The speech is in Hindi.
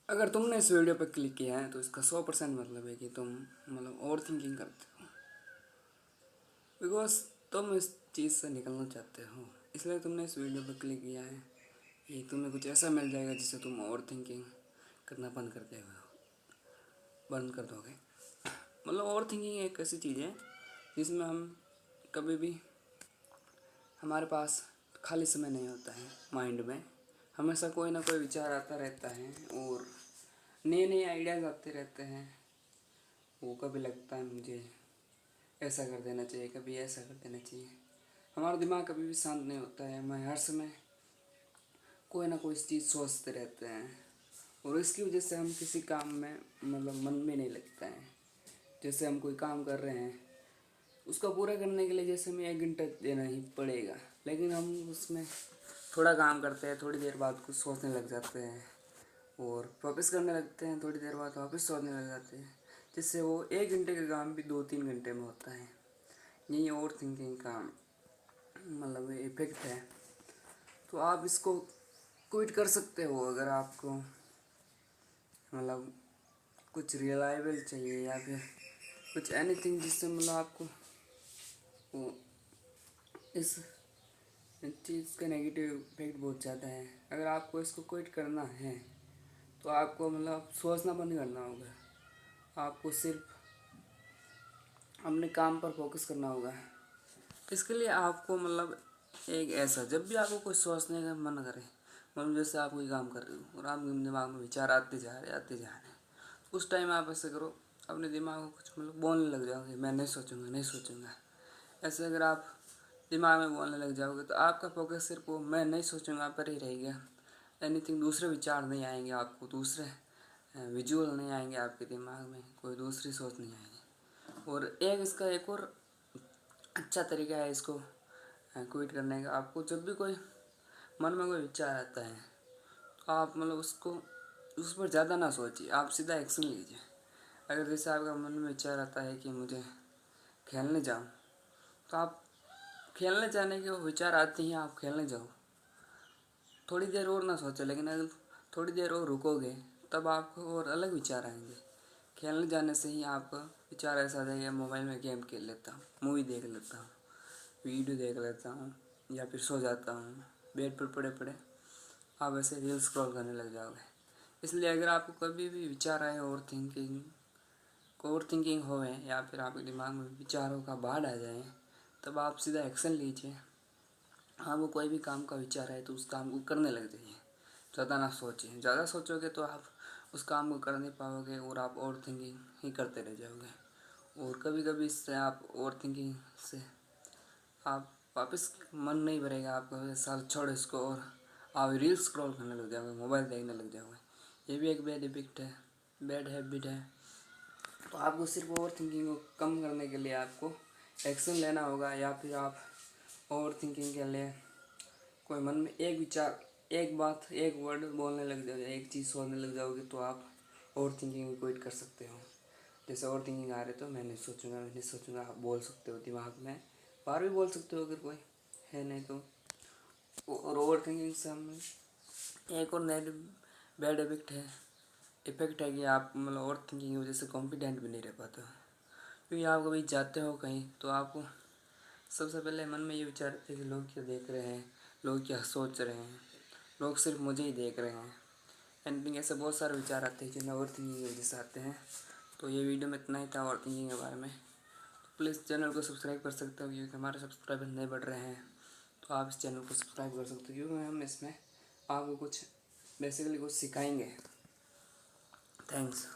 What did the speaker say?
अगर तुमने इस वीडियो पर क्लिक किया है तो इसका 100% मतलब है कि तुम ओवर थिंकिंग करते हो, बिकॉज तुम इस चीज़ से निकलना चाहते हो, इसलिए तुमने इस वीडियो पर क्लिक किया है कि तुम्हें कुछ ऐसा मिल जाएगा जिससे तुम ओवर थिंकिंग करना बंद कर दोगे। ओवर थिंकिंग एक ऐसी चीज़ है जिसमें हम कभी भी, हमारे पास खाली समय नहीं होता है। माइंड में हमेशा कोई ना कोई विचार आता रहता है और नए नए आइडियाज़ आते रहते हैं। वो कभी लगता है मुझे ऐसा कर देना चाहिए, कभी ऐसा कर देना चाहिए। हमारा दिमाग कभी भी शांत नहीं होता है, मैं हर समय कोई ना कोई चीज़ सोचते रहते हैं और इसकी वजह से हम किसी काम में मन में नहीं लगता है। जैसे हम कोई काम कर रहे हैं, उसको पूरा करने के लिए जैसे हमें 1 घंटा देना ही पड़ेगा, लेकिन हम उसमें थोड़ा काम करते हैं, थोड़ी देर बाद कुछ सोचने लग जाते हैं और वापस करने लगते हैं, थोड़ी देर बाद वापस सोचने लग जाते हैं, जिससे वो 1 घंटे का काम भी 2-3 घंटे में होता है। यही ओवर थिंकिंग का इफेक्ट है। तो आप इसको क्विट कर सकते हो अगर आपको कुछ रियलाइबल चाहिए या फिर कुछ एनीथिंग जिससे आपको वो इस चीज़ का नेगेटिव इफेक्ट बहुत ज़्यादा है। अगर आपको इसको क्विट करना है तो आपको सोचना बंद करना होगा। आपको सिर्फ अपने काम पर फोकस करना होगा। इसके लिए आपको एक ऐसा, जब भी आपको कुछ सोचने का मन करे, जैसे आप कोई काम कर रहे हो और आपके दिमाग में विचार आते जा रहे हैं, उस टाइम आप ऐसे करो, अपने दिमाग को कुछ बोलने लग जाओगे, मैं नहीं सोचूंगा। ऐसे अगर आप दिमाग में बोलने लग जाओगे तो आपका फोकस सिर्फ वो मैं नहीं सोचूंगा पर ही रहेगा। एनीथिंग दूसरे विचार नहीं आएंगे, आपको दूसरे विजुअल नहीं आएंगे, आपके दिमाग में कोई दूसरी सोच नहीं आएगी। और इसका एक और अच्छा तरीका है इसको क्विट करने का। आपको जब भी कोई मन में कोई विचार आता है तो आप उसको उस पर ज़्यादा ना सोचिए, आप सीधा एक्शन लीजिए। अगर जैसे आपका मन में विचार आता है कि मुझे खेलने जाऊँ, तो आप खेलने जाने के वो विचार आते ही आप खेलने जाओ। थोड़ी देर और ना सोचो, लेकिन अगर थोड़ी देर और रुकोगे तब आपको और अलग विचार आएंगे। खेलने जाने से ही आपका विचार ऐसा आ जाएगा, मोबाइल में गेम खेल लेता हूँ, मूवी देख लेता हूँ, वीडियो देख लेता हूँ या फिर सो जाता हूँ। बेड पर पड़े पड़े आप ऐसे रील स्क्रॉल करने लग जाओगे। इसलिए अगर आपको कभी भी विचार आए ओवर थिंकिंग होए या फिर आपके दिमाग में विचारों का बाढ़ आ जाए, तब आप सीधा एक्शन लीजिए। आपको कोई भी काम का विचार है तो उस काम को करने लग जाइए, ज़्यादा ना सोचिए। ज़्यादा सोचोगे तो आप उस काम को कर नहीं पाओगे और आप ओवर थिंकिंग ही करते रह जाओगे। और कभी कभी इससे आप ओवर थिंकिंग से आप वापस मन नहीं भरेगा आपका, साल छोड़ इसको और आप रील स्क्रॉल करने लग जाओगे, मोबाइल देखने लग जाओगे। ये भी एक बैड हैबिट है। तो आपको सिर्फ ओवर थिंकिंग को कम करने के लिए आपको एक्शन लेना होगा, या फिर आप ओवर थिंकिंग के लिए कोई मन में एक विचार, एक बात, एक वर्ड बोलने लग जाओगे, एक चीज़ सोचने लग जाओगे, तो आप ओवर थिंकिंग को क्विट कर सकते हो। जैसे ओवर थिंकिंग आ रहे तो मैं नहीं सोचूंगा आप बोल सकते हो दिमाग में, बाहर भी बोल सकते हो अगर कोई है नहीं तो। और ओवर थिंकिंग से हम एक और नेगेटिव बैड इफेक्ट है कि आप ओवर थिंकिंग की वजह से कॉन्फिडेंट भी नहीं रह पाते हो। क्योंकि आप कभी जाते हो कहीं तो आपको सबसे पहले मन में ये विचार आते हैं कि लोग क्या देख रहे हैं, लोग क्या सोच रहे हैं, लोग सिर्फ मुझे ही देख रहे हैं। एंड ऐसे बहुत सारे विचार आते हैं जिन्हें ओवर थिंकिंग की वजह से आते हैं। तो ये वीडियो में इतना ही था ओवर थिंकिंग के बारे में। तो प्लीज़ चैनल को सब्सक्राइब कर सकते हो, क्योंकि हमारे सब्सक्राइबर नहीं बढ़ रहे हैं। तो आप इस चैनल को सब्सक्राइब कर सकते हो, क्योंकि हम इसमें आपको कुछ बेसिकली कुछ सिखाएंगे। थैंक्स।